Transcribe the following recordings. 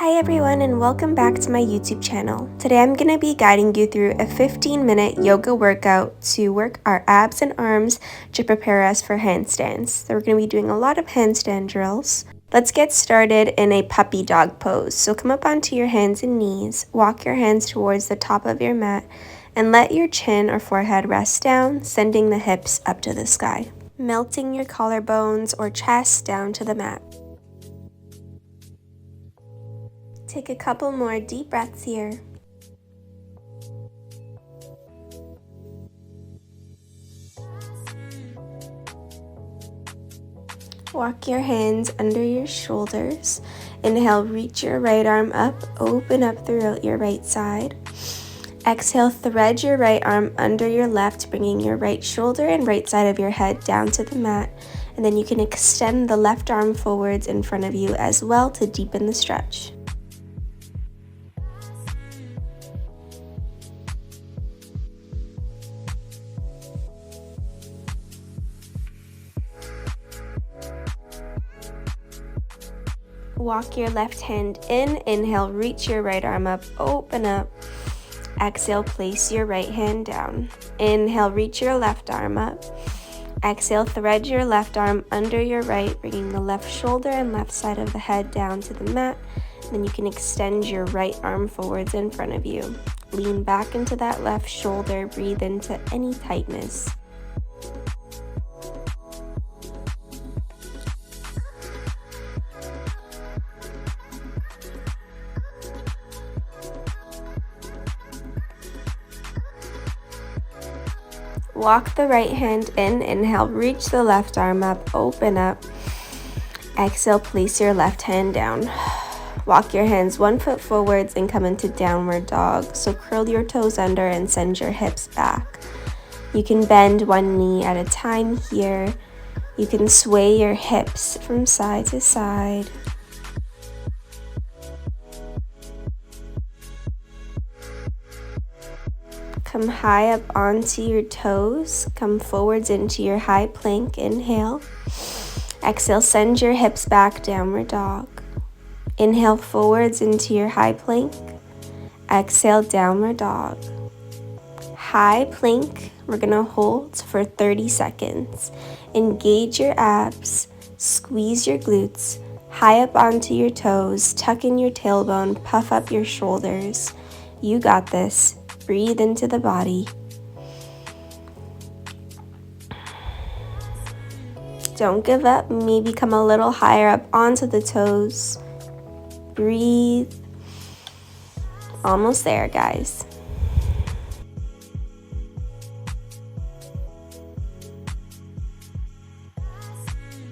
Hi everyone and welcome back to my YouTube channel. Today I'm going to be guiding you through a 15-minute yoga workout to work our abs and arms to prepare us for handstands. So we're going to be doing a lot of handstand drills. Let's get started in a puppy dog pose. So come up onto your hands and knees, walk your hands towards the top of your mat, and let your chin or forehead rest down, sending the hips up to the sky, melting your collarbones or chest down to the mat. Take a couple more deep breaths here. Walk your hands under your shoulders. Inhale, reach your right arm up, open up throughout your right side. Exhale, thread your right arm under your left, bringing your right shoulder and right side of your head down to the mat. And then you can extend the left arm forwards in front of you as well to deepen the stretch. Walk your left hand in. Inhale, reach your right arm up, open up. Exhale, place your right hand down. Inhale, reach your left arm up. Exhale, thread your left arm under your right, bringing the left shoulder and left side of the head down to the mat. Then you can extend your right arm forwards in front of you. Lean back into that left shoulder, breathe into any tightness. Walk the right hand in. Inhale, reach the left arm up, open up. Exhale, place your left hand down. Walk your hands 1 foot forwards and come into downward dog. So curl your toes under and send your hips back. You can bend one knee at a time here. You can sway your hips from side to side. Come high up onto your toes. Come forwards into your high plank. Inhale. Exhale, send your hips back, downward dog. Inhale forwards into your high plank. Exhale, downward dog. High plank. We're going to hold for 30 seconds. Engage your abs. Squeeze your glutes. High up onto your toes. Tuck in your tailbone. Puff up your shoulders. You got this. Breathe into the body. Don't give up. Maybe come a little higher up onto the toes. Breathe. Almost there, guys.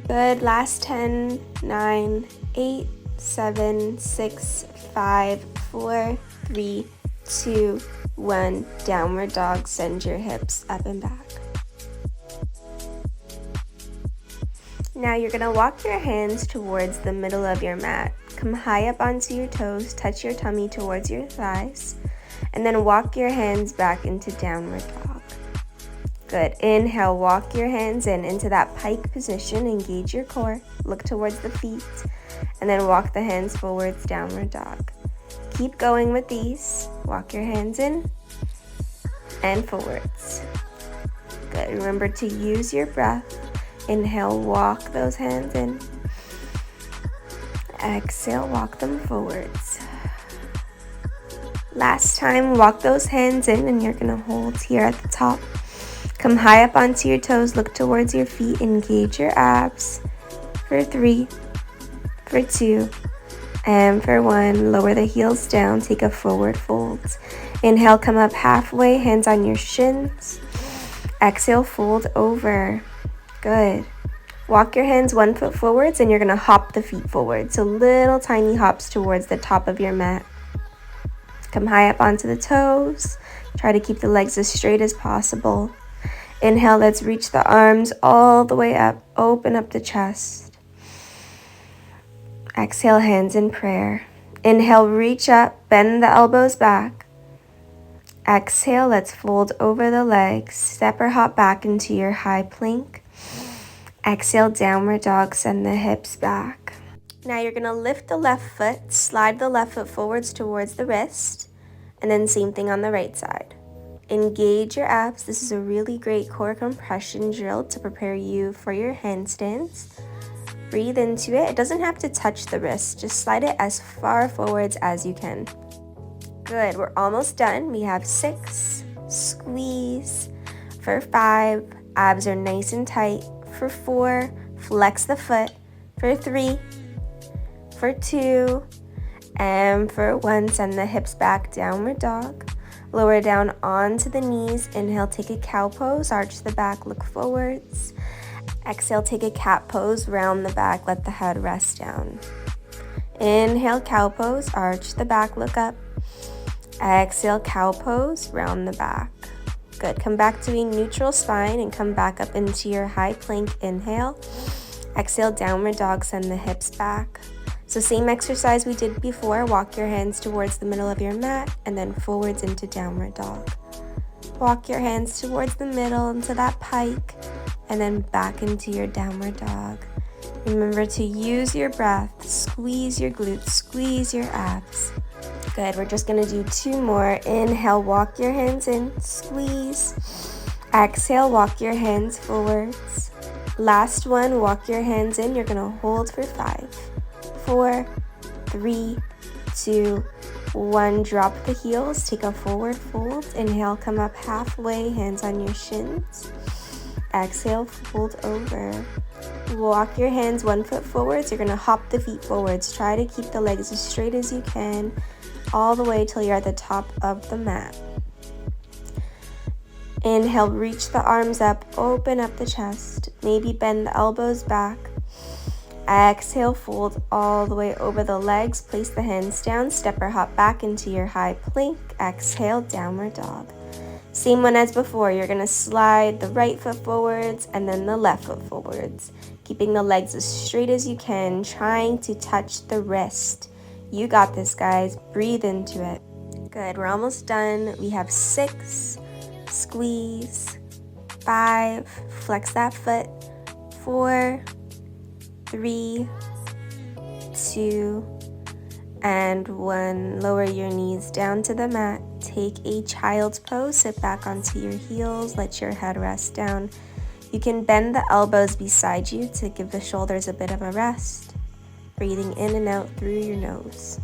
Good. Last 10, 9, 8, 7, 6, 5, 4, 3, 2, 1. Downward dog. Send your hips up and back. Now you're going to walk your hands towards the middle of your mat. Come high up onto your toes, touch your tummy towards your thighs, and then walk your hands back into downward dog. Good. Inhale, walk your hands in into that pike position, engage your core, look towards the feet, and then walk the hands forwards, downward dog. Keep going with these. Walk your hands in and forwards. Good. Remember to use your breath. Inhale, walk those hands in. Exhale, walk them forwards. Last time, walk those hands in and you're going to hold here at the top. Come high up onto your toes, look towards your feet, engage your abs. For 3, for 2, and for 1. Lower the heels down, take a forward fold. Inhale, come up halfway, hands on your shins. Exhale, fold over. Good. Walk your hands 1 foot forwards and you're going to hop the feet forward. So little tiny hops towards the top of your mat. Come high up onto the toes. Try to keep the legs as straight as possible. Inhale, let's reach the arms all the way up. Open up the chest. Exhale, hands in prayer. Inhale, reach up, bend the elbows back. Exhale, let's fold over the legs. Step or hop back into your high plank. Exhale, downward dog, send the hips back. Now you're gonna lift the left foot, slide the left foot forwards towards the wrist, and then same thing on the right side. Engage your abs. This is a really great core compression drill to prepare you for your handstands. Breathe into it. It doesn't have to touch the wrist. Just slide it as far forwards as you can. Good, we're almost done. We have 6, squeeze. For 5, abs are nice and tight. For 4, flex the foot. For 3, for 2, and for 1, send the hips back, downward dog. Lower down onto the knees. Inhale, take a cow pose, arch the back, look forwards. Exhale, take a cat pose, round the back, let the head rest down. Inhale, cow pose, arch the back, look up. Exhale, cow pose, round the back. Good, come back to a neutral spine and come back up into your high plank. Inhale. Exhale, downward dog, send the hips back. So same exercise we did before, walk your hands towards the middle of your mat and then forwards into downward dog. Walk your hands towards the middle into that pike and then back into your downward dog. Remember to use your breath, squeeze your glutes, squeeze your abs. Good, we're just gonna do 2 more. Inhale, walk your hands in, squeeze. Exhale, walk your hands forwards. Last one, walk your hands in. You're gonna hold for 5, 4, 3, 2, 1. Drop the heels, take a forward fold. Inhale, come up halfway, hands on your shins. Exhale, fold over. Walk your hands 1 foot forwards. You're gonna hop the feet forwards. Try to keep the legs as straight as you can, all the way till you're at the top of the mat. Inhale, reach the arms up, open up the chest. Maybe bend the elbows back. Exhale, fold all the way over the legs. Place the hands down, step or hop back into your high plank. Exhale, downward dog. Same one as before. You're gonna slide the right foot forwards and then the left foot forwards, keeping the legs as straight as you can, trying to touch the wrist. You got this, guys. Breathe into it. Good, we're almost done. We have 6, squeeze. 5, flex that foot. 4, 3, 2, and 1. Lower your knees down to the mat. Take a child's pose. Sit back onto your heels. Let your head rest down. You can bend the elbows beside you to give the shoulders a bit of a rest. Breathing in and out through your nose.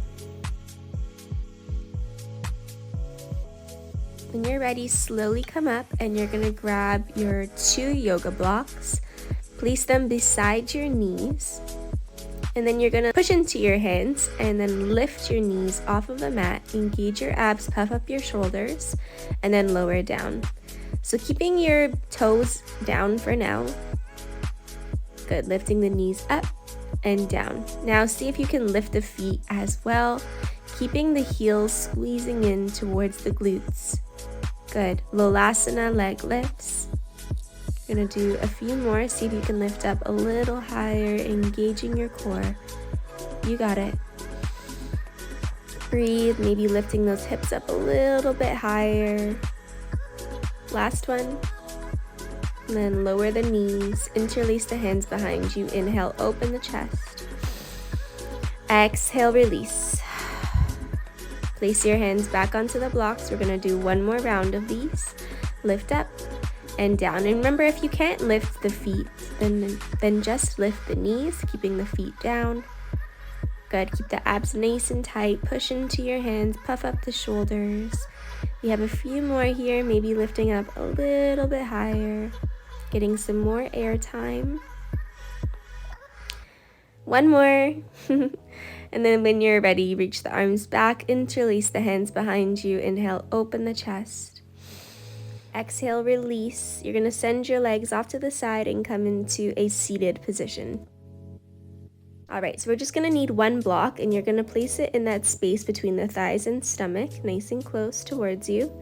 When you're ready, slowly come up and you're gonna grab your 2 yoga blocks. Place them beside your knees. And then you're gonna push into your hands and then lift your knees off of the mat. Engage your abs, puff up your shoulders, and then lower down. So keeping your toes down for now. Good, lifting the knees up and down. Now see if you can lift the feet as well, keeping the heels squeezing in towards the glutes. Good, Lolasana leg lifts. You're gonna do a few more. See if you can lift up a little higher, engaging your core. You got it. Breathe, maybe lifting those hips up a little bit higher. Last one. And then lower the knees, interlace the hands behind you. Inhale, open the chest. Exhale, release. Place your hands back onto the blocks. We're gonna do 1 more round of these. Lift up and down. And remember, if you can't lift the feet, then just lift the knees, keeping the feet down. Good, keep the abs nice and tight. Push into your hands, puff up the shoulders. We have a few more here, maybe lifting up a little bit higher, getting some more air time. 1 more. And then when you're ready, reach the arms back, interlace the hands behind you. Inhale, open the chest. Exhale, release. You're gonna send your legs off to the side and come into a seated position. All right, so we're just gonna need 1 block and you're gonna place it in that space between the thighs and stomach, nice and close towards you.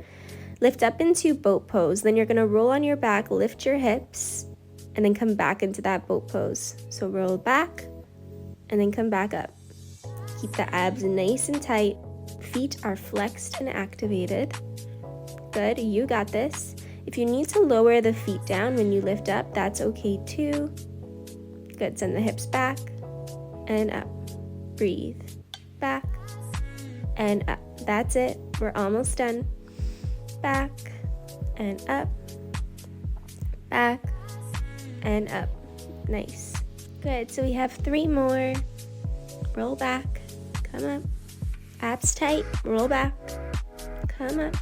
Lift up into boat pose. Then you're gonna roll on your back, lift your hips, and then come back into that boat pose. So roll back and then come back up. Keep the abs nice and tight. Feet are flexed and activated. Good, you got this. If you need to lower the feet down when you lift up, that's okay too. Good, send the hips back and up. breathe. Back and up. That's it. We're almost done. Back and up. Back and up. Nice. Good. So we have 3 more. Roll back. Come up. Abs tight. Roll back. Come up.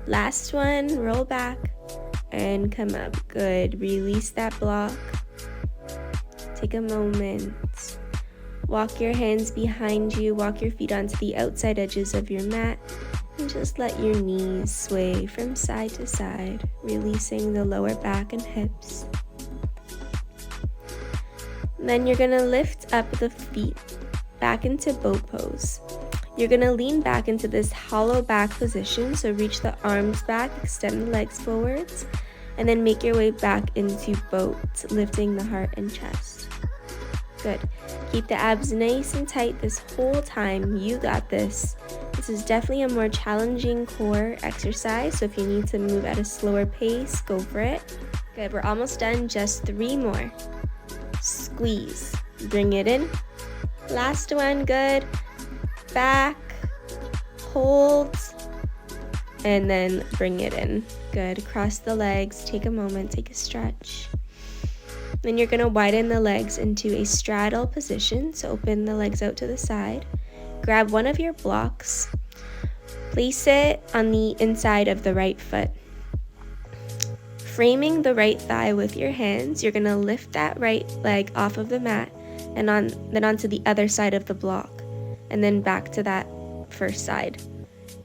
Last one. Roll back and come up. Good. Release that block. Take a moment. Walk your hands behind you. Walk your feet onto the outside edges of your mat. And just let your knees sway from side to side, releasing the lower back and hips. And then you're going to lift up the feet back into boat pose. You're going to lean back into this hollow back position, so reach the arms back, extend the legs forwards, and then make your way back into boat, lifting the heart and chest. Good. Keep the abs nice and tight this whole time. You got this. This is definitely a more challenging core exercise, so if you need to move at a slower pace, go for it. Good, we're almost done. Just 3 more. Squeeze. Bring it in. Last one. Good. Back. Hold. And then bring it in. Good. Cross the legs. Take a moment. Take a stretch. Then you're going to widen the legs into a straddle position, so open the legs out to the side. Grab one of your blocks, place it on the inside of the right foot. Framing the right thigh with your hands, you're going to lift that right leg off of the mat and then onto the other side of the block, and then back to that first side.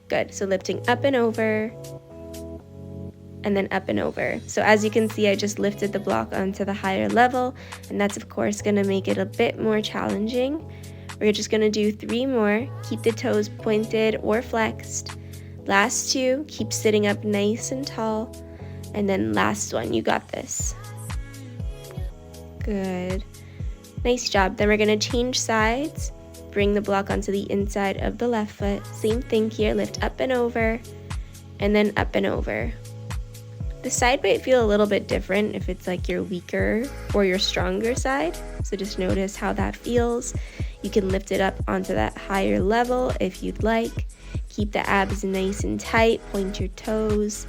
Good, so lifting up and over, and then up and over. So as you can see, I just lifted the block onto the higher level, and that's of course going to make it a bit more challenging. We're just going to do 3 more. Keep the toes pointed or flexed. Last 2, keep sitting up nice and tall. And then last one, you got this. Good. Nice job. Then we're going to change sides. Bring the block onto the inside of the left foot. Same thing here. Lift up and over, and then up and over. The side might feel a little bit different if it's like your weaker or your stronger side. So just notice how that feels. You can lift it up onto that higher level if you'd like. Keep the abs nice and tight. Point your toes.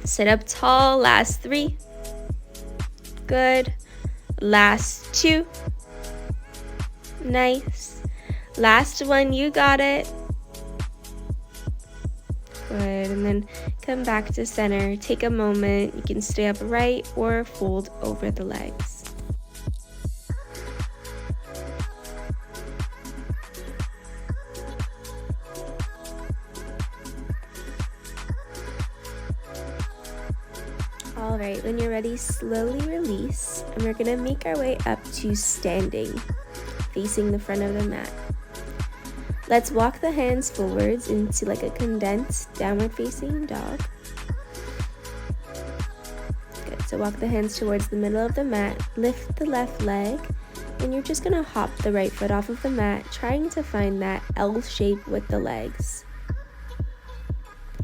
Sit up tall. Last 3. Good. Last 2. Nice. Last one. You got it. Good. And then come back to center. Take a moment. You can stay upright or fold over the legs. All right, when you're ready, slowly release, and we're gonna make our way up to standing, facing the front of the mat. Let's walk the hands forwards into like a condensed downward facing dog. Good, so walk the hands towards the middle of the mat, lift the left leg, and you're just gonna hop the right foot off of the mat, trying to find that L shape with the legs.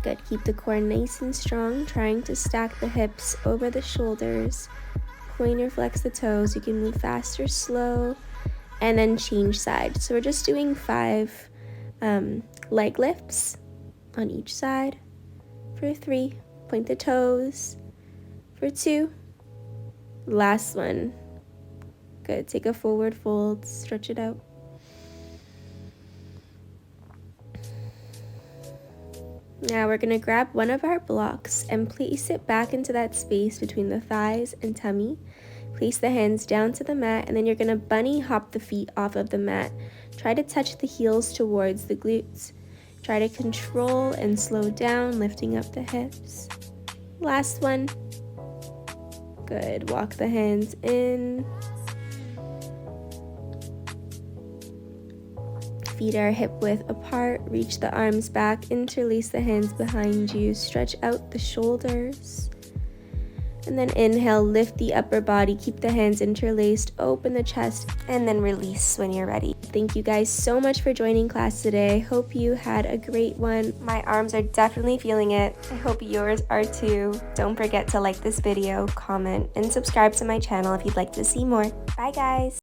Good, keep the core nice and strong, trying to stack the hips over the shoulders, point or flex the toes. You can move fast or slow, and then change sides. So we're just doing 5 leg lifts on each side. For 3, point the toes. For 2, last one. Good, take a forward fold, stretch it out. Now we're going to grab one of our blocks and place it back into that space between the thighs and tummy. Place the hands down to the mat, and then you're going to bunny hop the feet off of the mat. Try to touch the heels towards the glutes. Try to control and slow down, lifting up the hips. Last one. Good. Walk the hands in. Feet are hip width apart. Reach the arms back. Interlace the hands behind you. Stretch out the shoulders. And then inhale, lift the upper body. Keep the hands interlaced. Open the chest. And then release when you're ready. Thank you guys so much for joining class today. Hope you had a great one. My arms are definitely feeling it. I hope yours are too. Don't forget to like this video, comment, and subscribe to my channel if you'd like to see more. Bye guys!